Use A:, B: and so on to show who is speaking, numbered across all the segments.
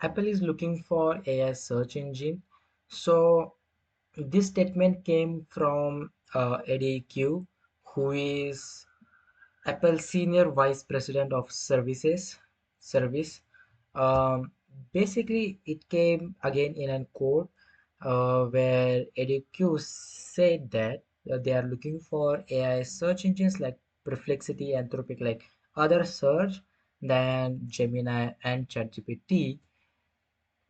A: Apple is looking for AI search engine. So this statement came from Eddie Q, who is Apple Senior Vice President of Service. Um, Basically, it came again in a quote where Eddie Q said that they are looking for AI search engines like Perplexity, Anthropic, like other search than Gemini and ChatGPT,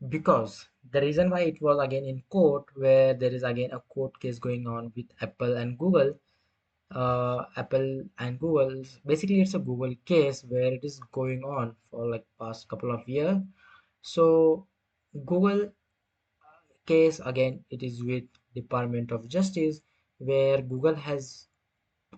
A: because the reason why it was again in court, where there is again a court case going on with Apple and Google. Apple and Google, basically it's a Google case where it is going on for like past couple of years. So Google case again, it is with Department of Justice, where Google has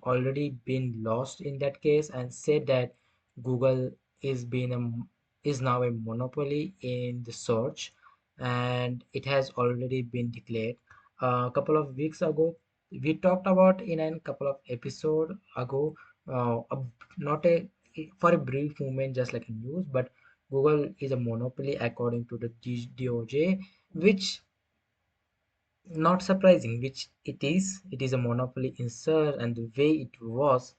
A: already been lost in that case and said that Google is being is now a monopoly in the search, and it has already been declared. A couple of weeks ago, we talked about in a couple of episode ago, not a for a brief moment, just like a news, but Google is a monopoly according to the DOJ, which not surprising, which it is a monopoly in search, and the way it was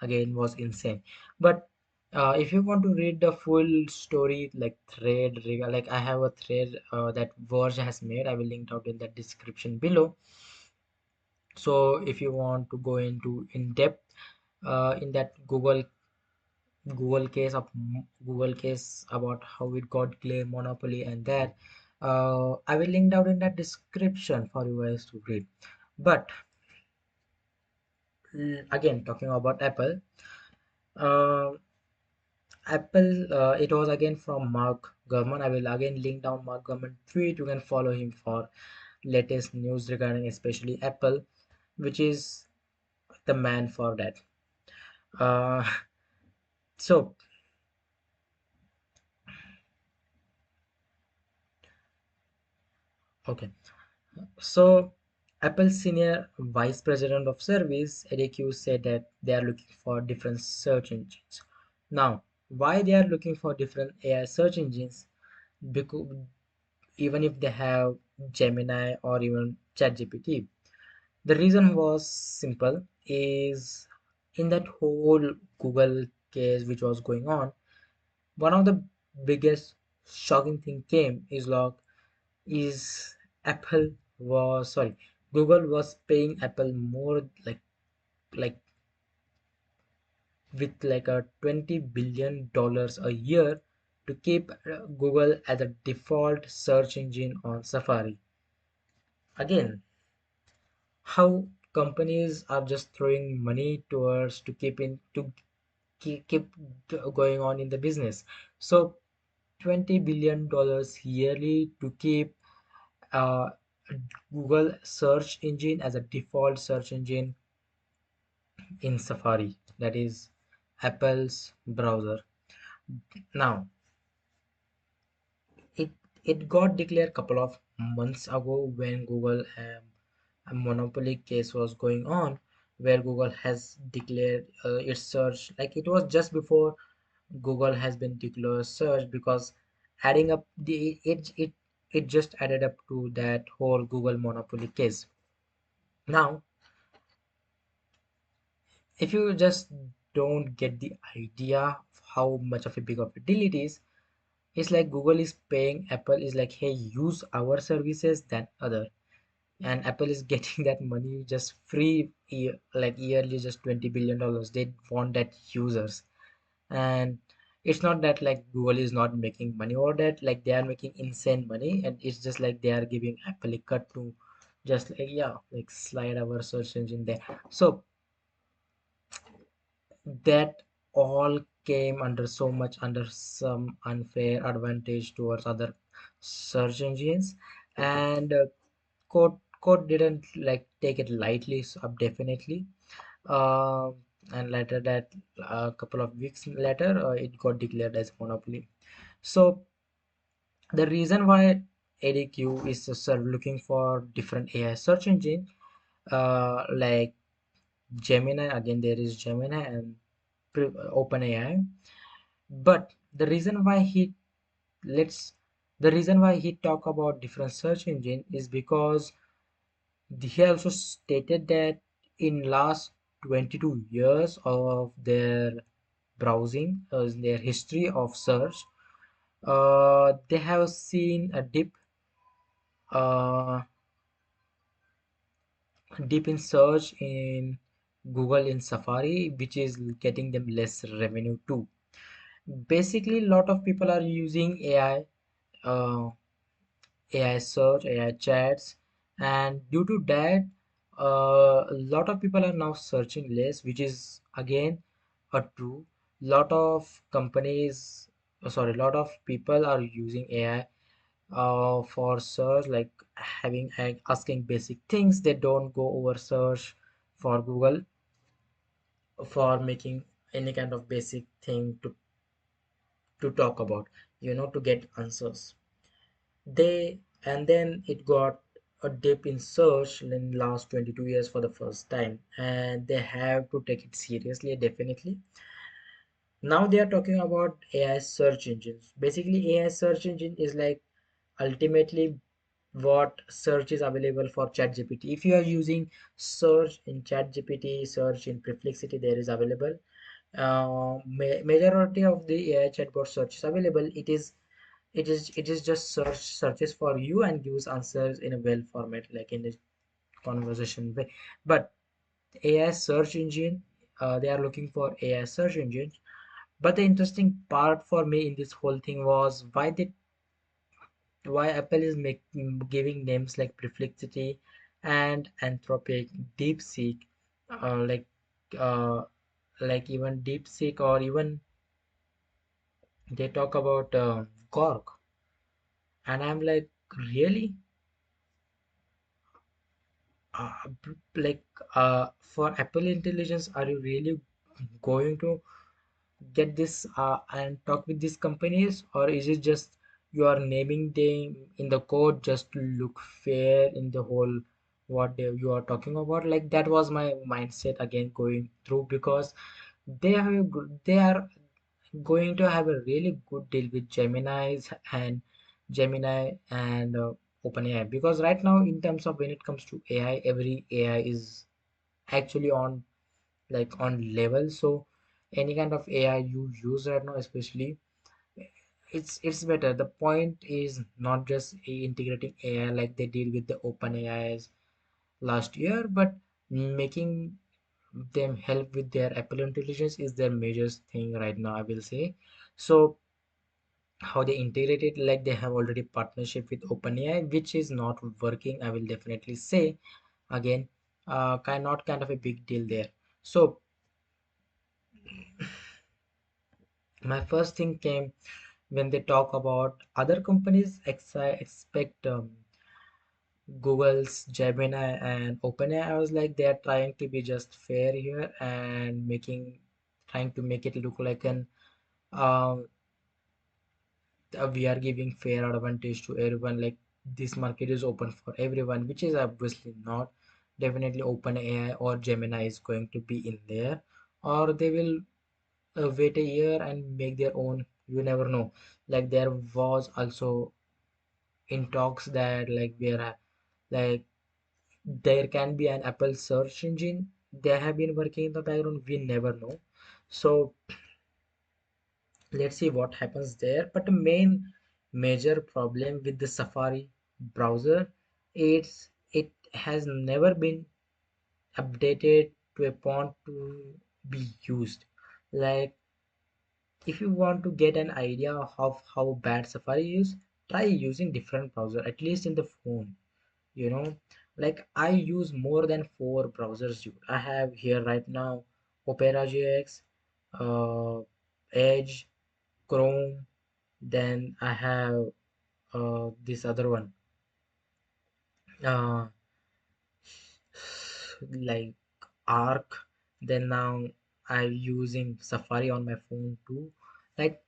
A: again was insane. But if you want to read the full story, like like I have a thread that Verge has made, I will link out in the description below. So if you want to go into in depth in that Google case about how it got claim monopoly and that, I will link down in that description for you guys to read. But again, talking about Apple, uh, it was again from Mark Gurman. I will again link down Mark Gurman tweet. You can follow him for latest news regarding especially Apple, which is the man for that. Uh, so okay, so Apple Senior Vice President of Service, ADQ, said that they are looking for different search engines. Now, why they are looking for different AI search engines? Because even if they have Gemini or even ChatGPT, the reason was simple. Is in that whole Google case which was going on, one of the biggest shocking thing came is Apple was sorry, Google was paying Apple more like with like a $20 billion a year to keep Google as a default search engine on Safari. Again, how companies are just throwing money towards to keep in to keep going on in the business. So $20 billion yearly to keep uh, Google search engine as a default search engine in Safari, that is Apple's browser. Now, it it got declared couple of months ago when Google a monopoly case was going on, where Google has declared its search, like it was just before Google has been declared search, because adding up it just added up to that whole Google monopoly case. Now, if you just don't get the idea of how much of a big of a deal it is, it's like Google is paying Apple is like, hey, use our services than other, and Apple is getting that money just free like yearly, just $20 billion. They want that users. And it's not that like Google is not making money, or that like they are making insane money, and it's just like they are giving Apple a cut to just like, yeah, like slide our search engine there. So that all came under so much under some unfair advantage towards other search engines. And court didn't like take it lightly, so definitely. uh, and later that a couple of weeks later, it got declared as monopoly. So the reason why ADQ is looking for different AI search engine, like Gemini, again there is Gemini and OpenAI. But the reason why he let's The reason why he talk about different search engine is because he also stated that in last 22 years of their browsing, their history of search, they have seen a uh, dip in search in Google in Safari, which is getting them less revenue too. Basically, a lot of people are using AI search, AI chats, and due to that, a lot of people are now searching less, which is again a true. Lot of companies, sorry, lot of people are using AI for search, like having asking basic things. They don't go over search for Google for making any kind of basic thing to talk about, to get answers. They and then it got a dip in search in last 22 years for the first time, and they have to take it seriously, definitely. Now they are talking about AI search engines. Basically, AI search engine is like ultimately what search is available for ChatGPT. If you are using search in ChatGPT, search in Perplexity, there is available. Majority of the AI chatbot search is available. It is just searches for you and gives answers in a well format, like in a conversation way. But AI search engine, they are looking for AI search engines. But the interesting part for me in this whole thing was why Apple is making giving names like Perplexity and Anthropic, DeepSeek, uh, like uh, like even DeepSeek, or even they talk about Gork, and I'm like, really? Like for Apple Intelligence, are you really going to get this and talk with these companies, or is it just you are naming them in the code just to look fair in the whole you are talking about? Like that was my mindset again going through, because they are going to have a really good deal with Gemini and OpenAI, because right now in terms of when it comes to AI, every AI is actually on, like on level. So any kind of AI you use right now, especially, it's better. The point is not just integrating AI like they did with the open AIs last year, but making them help with their Apple Intelligence is their major thing right now, I will say. So how they integrate it, like they have already partnership with OpenAI, which is not working, I will definitely say. Again, kind of a big deal there. So my first thing came when they talk about other companies expect Google's Gemini and OpenAI. I was like, they are trying to be just fair here and trying to make it look like an um, we are giving fair advantage to everyone. Like this market is open for everyone, which is obviously not. Definitely, OpenAI or Gemini is going to be in there, or they will wait a year and make their own. You never know. Like there was also in talks that like there can be an Apple search engine. They have been working in the background, we never know. So let's see what happens there. But the main major problem with the Safari browser, it has never been updated to a point to be used. Like if you want to get an idea of how bad Safari is, try using different browser, at least in the phone. you know like I use more than four browsers, dude. I have here right now Opera GX, uh, Edge, Chrome, then I have this other one, uh, like Arc. Then now I'm using Safari on my phone too. like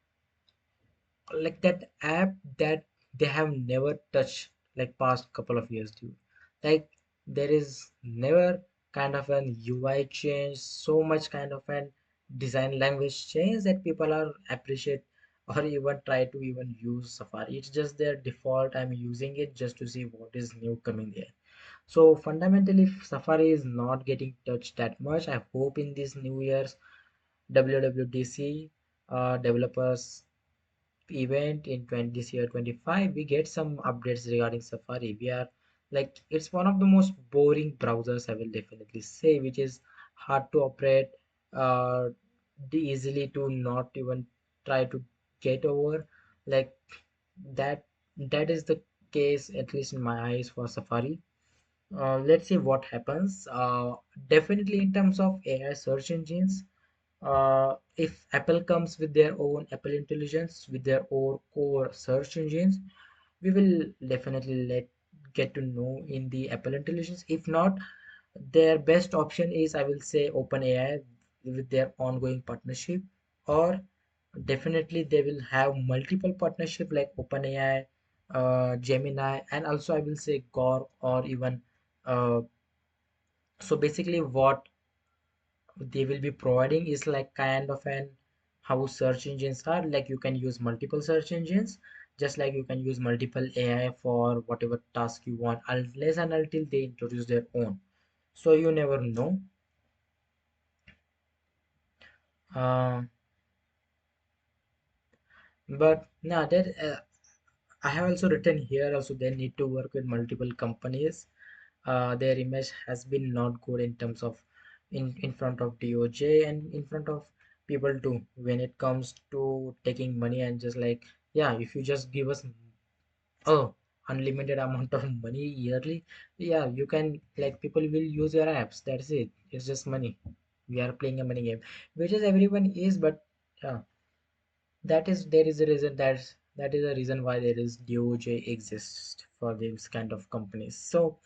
A: like that app that they have never touched, like past couple of years, dude. Like there is never kind of an UI change, so much kind of an design language change that people are appreciate, or even try to even use Safari. It's just their default. I'm using it just to see what is new coming there. So fundamentally, Safari is not getting touched that much. I hope in this New Year's WWDC developers event in 20 this year 25, we get some updates regarding Safari. We are like, it's one of the most boring browsers, I will definitely say, which is hard to operate, uh easily to not even try to get over, like that. That is the case, at least in my eyes, for Safari. Let's see what happens. Definitely in terms of AI search engines, if Apple comes with their own Apple Intelligence, with their own core search engines, we will definitely let get to know in the Apple Intelligence. If not, their best option is, I will say, OpenAI with their ongoing partnership, or definitely they will have multiple partnership like OpenAI, Gemini, and also I will say Gore, or even uh, so basically what they will be providing is like kind of an how search engines are, like you can use multiple search engines, just like you can use multiple AI for whatever task you want, unless and until they introduce their own. So you never know. um, but now that I have also written here also, they need to work with multiple companies. Their image has been not good in terms of in front of DOJ and in front of people too, when it comes to taking money and just like, yeah, if you just give us oh unlimited amount of money yearly, yeah, you can, like, people will use your apps, that's it, it's just money. We are playing a money game, which is everyone is, but yeah, that is, there is a reason, that is a reason why there is DOJ exists for these kind of companies. So